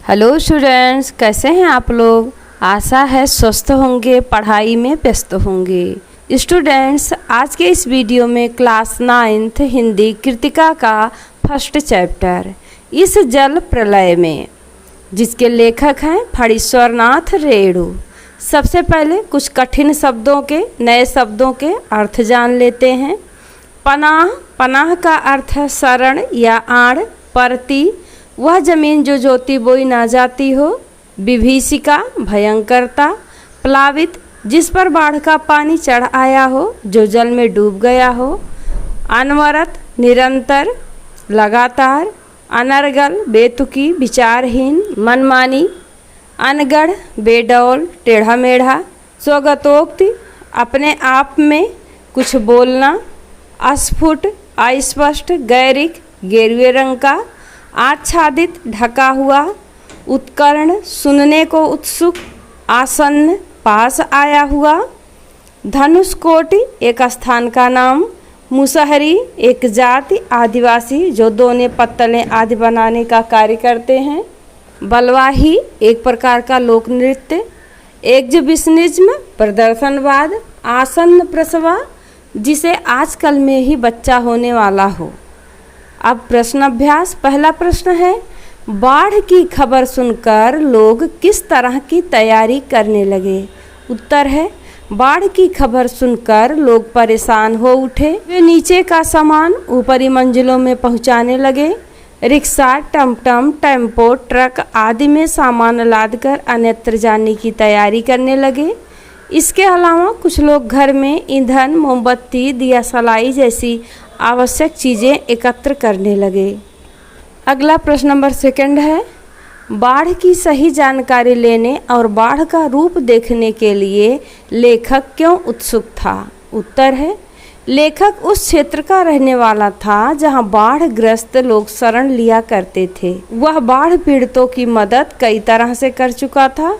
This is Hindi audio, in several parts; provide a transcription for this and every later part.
हेलो स्टूडेंट्स, कैसे हैं आप लोग। आशा है स्वस्थ होंगे, पढ़ाई में व्यस्त होंगे। स्टूडेंट्स, आज के इस वीडियो में क्लास 9th हिंदी कृतिका का फर्स्ट चैप्टर इस जल प्रलय में, जिसके लेखक हैं फणीश्वरनाथ रेणु। सबसे पहले कुछ कठिन शब्दों के, नए शब्दों के अर्थ जान लेते हैं। पनाह, पनाह का अर्थ है शरण या आड़। परती, वह जमीन जो जोती बोई ना जाती हो। विभीषिका, भयंकरता। प्लावित, जिस पर बाढ़ का पानी चढ़ आया हो, जो जल में डूब गया हो। अनवरत, निरंतर, लगातार। अनर्गल, बेतुकी, विचारहीन, मनमानी। अनगढ़, बेडौल, टेढ़ा मेढ़ा। स्वगतोक्ति, अपने आप में कुछ बोलना। अस्फुट, अस्पष्ट, गैरिक, गेरुए रंग का। आच्छादित, ढका हुआ। उत्कर्ण, सुनने को उत्सुक। आसन्न, पास आया हुआ। धनुषकोटि, एक स्थान का नाम। मुसहरी, एक जाति, आदिवासी जो दोने पत्तलें आदि बनाने का कार्य करते हैं। बलवाही, एक प्रकार का लोक नृत्य। एग्जिबिशनिज्म, प्रदर्शनवाद। आसन्न प्रसवा, जिसे आजकल में ही बच्चा होने वाला हो। अब प्रश्न अभ्यास। पहला प्रश्न है, बाढ़ की खबर सुनकर लोग किस तरह की तैयारी करने लगे। उत्तर है, बाढ़ की खबर सुनकर लोग परेशान हो उठे। वे नीचे का सामान ऊपरी मंजिलों में पहुंचाने लगे। रिक्शा, टमटम, टेम्पो, ट्रक आदि में सामान लादकर अन्यत्र जाने की तैयारी करने लगे। इसके अलावा कुछ लोग घर में ईंधन, मोमबत्ती, दिया सलाई जैसी आवश्यक चीज़ें एकत्र करने लगे। अगला प्रश्न नंबर 2 है, बाढ़ की सही जानकारी लेने और बाढ़ का रूप देखने के लिए लेखक क्यों उत्सुक था। उत्तर है, लेखक उस क्षेत्र का रहने वाला था जहां बाढ़ ग्रस्त लोग शरण लिया करते थे। वह बाढ़ पीड़ितों की मदद कई तरह से कर चुका था।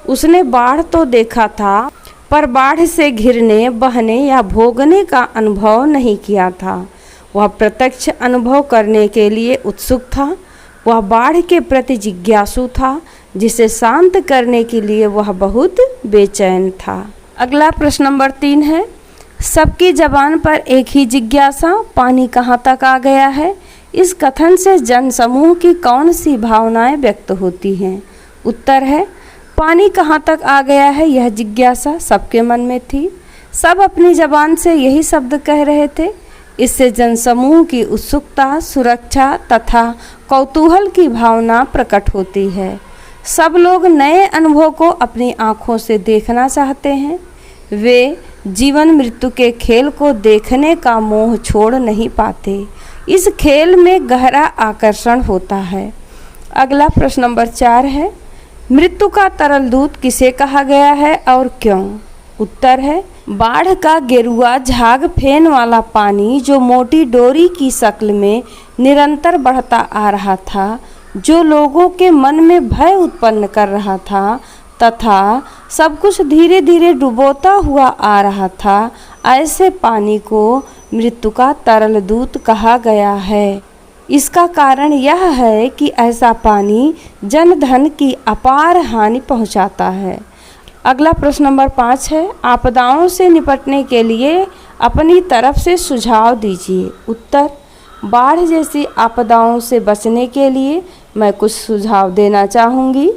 उसने बाढ़ तो देखा था, पर बाढ़ से घिरने, बहने या भोगने का अनुभव नहीं किया था। वह प्रत्यक्ष अनुभव करने के लिए उत्सुक था। वह बाढ़ के प्रति जिज्ञासु था, जिसे शांत करने के लिए वह बहुत बेचैन था। अगला प्रश्न नंबर 3 है, सबकी जबान पर एक ही जिज्ञासा, पानी कहाँ तक आ गया है। इस कथन से जनसमूह की कौन सी भावनाएं व्यक्त होती हैं। उत्तर है, पानी कहाँ तक आ गया है, यह जिज्ञासा सबके मन में थी। सब अपनी जबान से यही शब्द कह रहे थे। इससे जनसमूह की उत्सुकता, सुरक्षा तथा कौतूहल की भावना प्रकट होती है। सब लोग नए अनुभव को अपनी आँखों से देखना चाहते हैं। वे जीवन मृत्यु के खेल को देखने का मोह छोड़ नहीं पाते। इस खेल में गहरा आकर्षण होता है। अगला प्रश्न नंबर 4 है, मृत्यु का तरल दूत किसे कहा गया है और क्यों। उत्तर है, बाढ़ का गेरुआ झाग फेन वाला पानी जो मोटी डोरी की शक्ल में निरंतर बढ़ता आ रहा था, जो लोगों के मन में भय उत्पन्न कर रहा था तथा सब कुछ धीरे धीरे डुबोता हुआ आ रहा था, ऐसे पानी को मृत्यु का तरल दूत कहा गया है। इसका कारण यह है कि ऐसा पानी जन धन की अपार हानि पहुंचाता है। अगला प्रश्न नंबर 5 है, आपदाओं से निपटने के लिए अपनी तरफ से सुझाव दीजिए। उत्तर, बाढ़ जैसी आपदाओं से बचने के लिए मैं कुछ सुझाव देना चाहूँगी।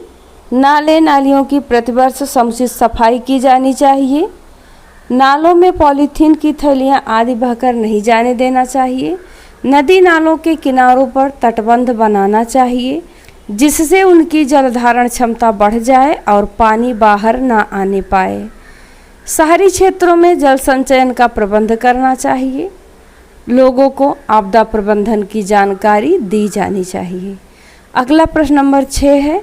नाले नालियों की प्रतिवर्ष समुचित सफाई की जानी चाहिए। नालों में पॉलीथीन की थैलियाँ आदि बहकर नहीं जाने देना चाहिए। नदी नालों के किनारों पर तटबंध बनाना चाहिए, जिससे उनकी जलधारण क्षमता बढ़ जाए और पानी बाहर ना आने पाए। शहरी क्षेत्रों में जल संचयन का प्रबंध करना चाहिए। लोगों को आपदा प्रबंधन की जानकारी दी जानी चाहिए। अगला प्रश्न नंबर 6 है,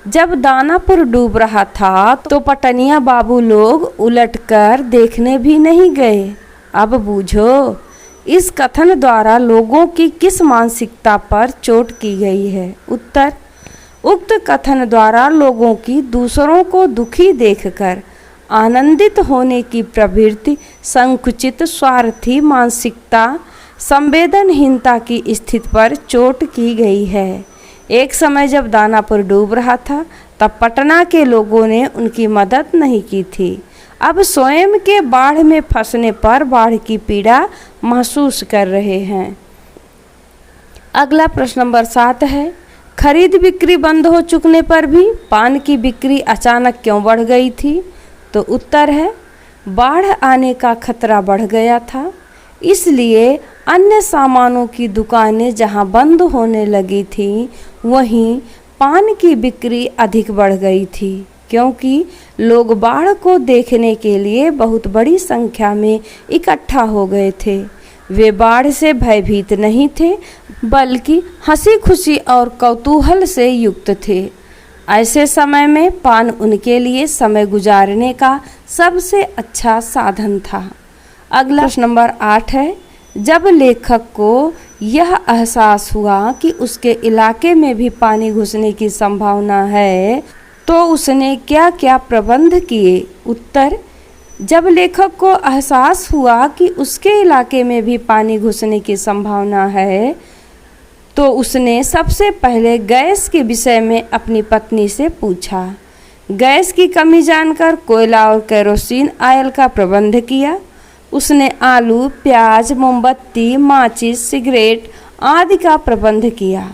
जब दानापुर डूब रहा था तो पटनिया बाबू लोग उलटकर देखने भी नहीं गए। अब बूझो, इस कथन द्वारा लोगों की किस मानसिकता पर चोट की गई है। उत्तर, उक्त कथन द्वारा लोगों की दूसरों को दुखी देखकर आनंदित होने की प्रवृत्ति, संकुचित स्वार्थी मानसिकता, संवेदनहीनता की स्थिति पर चोट की गई है। एक समय जब दानापुर डूब रहा था तब पटना के लोगों ने उनकी मदद नहीं की थी। अब स्वयं के बाढ़ में फंसने पर बाढ़ की पीड़ा महसूस कर रहे हैं। अगला प्रश्न नंबर 7 है, खरीद बिक्री बंद हो चुकने पर भी पान की बिक्री अचानक क्यों बढ़ गई थी? तो उत्तर है, बाढ़ आने का खतरा बढ़ गया था, इसलिए अन्य सामानों की दुकानें जहां बंद होने लगी थीं, वहीं पान की बिक्री अधिक बढ़ गई थी, क्योंकि लोग बाढ़ को देखने के लिए बहुत बड़ी संख्या में इकट्ठा हो गए थे। वे बाढ़ से भयभीत नहीं थे, बल्कि हंसी खुशी और कौतूहल से युक्त थे। ऐसे समय में पान उनके लिए समय गुजारने का सबसे अच्छा साधन था। अगला प्रश्न नंबर 8 है, जब लेखक को यह एहसास हुआ कि उसके इलाके में भी पानी घुसने की संभावना है, तो उसने क्या क्या प्रबंध किए? उत्तर, जब लेखक को एहसास हुआ कि उसके इलाके में भी पानी घुसने की संभावना है, तो उसने सबसे पहले गैस के विषय में अपनी पत्नी से पूछा। गैस की कमी जानकर कोयला और केरोसिन ऑयल का प्रबंध किया। उसने आलू, प्याज, मोमबत्ती, माचिस, सिगरेट आदि का प्रबंध किया।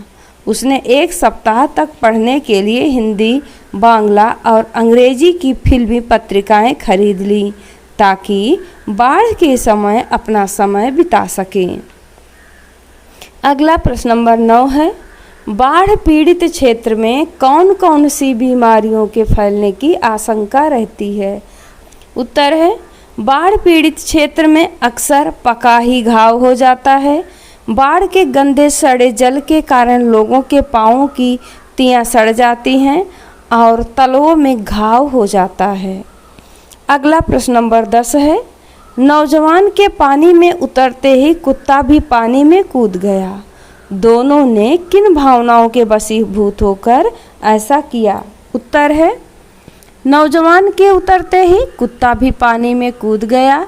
उसने 1 सप्ताह तक पढ़ने के लिए हिंदी, बांग्ला और अंग्रेजी की फिल्मी पत्रिकाएं खरीद लीं, ताकि बाढ़ के समय अपना समय बिता सकें। अगला प्रश्न नंबर 9 है, बाढ़ पीड़ित क्षेत्र में कौन कौन सी बीमारियों के फैलने की आशंका रहती है? उत्तर है, बाढ़ पीड़ित क्षेत्र में अक्सर पकाही घाव हो जाता है। बाढ़ के गंदे सड़े जल के कारण लोगों के पाँवों की तियाँ सड़ जाती हैं और तलवों में घाव हो जाता है। अगला प्रश्न नंबर 10 है, नौजवान के पानी में उतरते ही कुत्ता भी पानी में कूद गया। दोनों ने किन भावनाओं के वशीभूत होकर ऐसा किया? उत्तर है, नौजवान के उतरते ही कुत्ता भी पानी में कूद गया।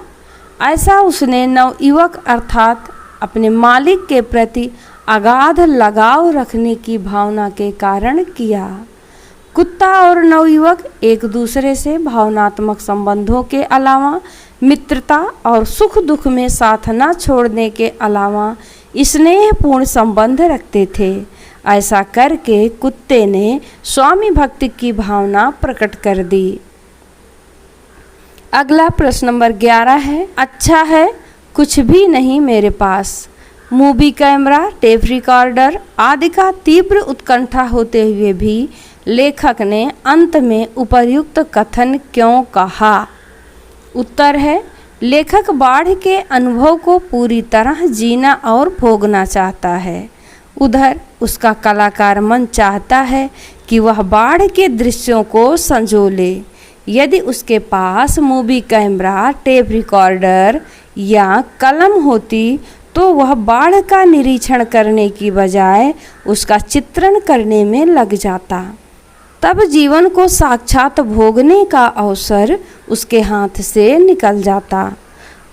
ऐसा उसने नवयुवक अर्थात अपने मालिक के प्रति अगाध लगाव रखने की भावना के कारण किया। कुत्ता और नवयुवक एक दूसरे से भावनात्मक संबंधों के अलावा मित्रता और सुख दुख में साथ न छोड़ने के अलावा स्नेहपूर्ण संबंध रखते थे। ऐसा करके कुत्ते ने स्वामी भक्ति की भावना प्रकट कर दी। अगला प्रश्न नंबर 11 है, अच्छा है कुछ भी नहीं मेरे पास। मूवी कैमरा, टेप रिकॉर्डर आदि का तीव्र उत्कंठा होते हुए भी लेखक ने अंत में उपर्युक्त कथन क्यों कहा? उत्तर है, लेखक बाढ़ के अनुभव को पूरी तरह जीना और भोगना चाहता है। उधर उसका कलाकार मन चाहता है कि वह बाढ़ के दृश्यों को संजोले। यदि उसके पास मूवी कैमरा, टेप रिकॉर्डर या कलम होती तो वह बाढ़ का निरीक्षण करने की बजाय उसका चित्रण करने में लग जाता। तब जीवन को साक्षात भोगने का अवसर उसके हाथ से निकल जाता।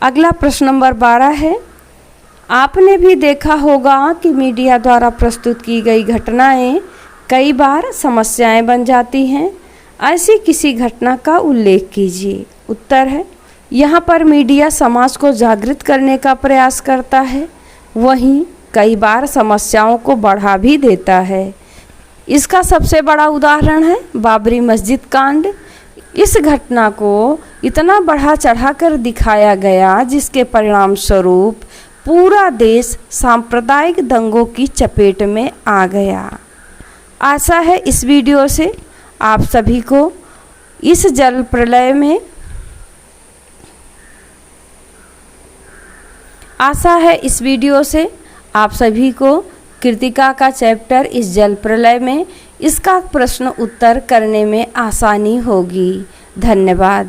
अगला प्रश्न नंबर 12 है, आपने भी देखा होगा कि मीडिया द्वारा प्रस्तुत की गई घटनाएं कई बार समस्याएं बन जाती हैं। ऐसी किसी घटना का उल्लेख कीजिए। उत्तर है, यहाँ पर मीडिया समाज को जागृत करने का प्रयास करता है, वहीं कई बार समस्याओं को बढ़ा भी देता है। इसका सबसे बड़ा उदाहरण है बाबरी मस्जिद कांड। इस घटना को इतना बढ़ा चढ़ाकर दिखाया गया जिसके परिणाम स्वरूप पूरा देश सांप्रदायिक दंगों की चपेट में आ गया। आशा है इस वीडियो से आप सभी को इस जल प्रलय में आप सभी को कृतिका का चैप्टर इस जल प्रलय में इसका प्रश्न उत्तर करने में आसानी होगी। धन्यवाद।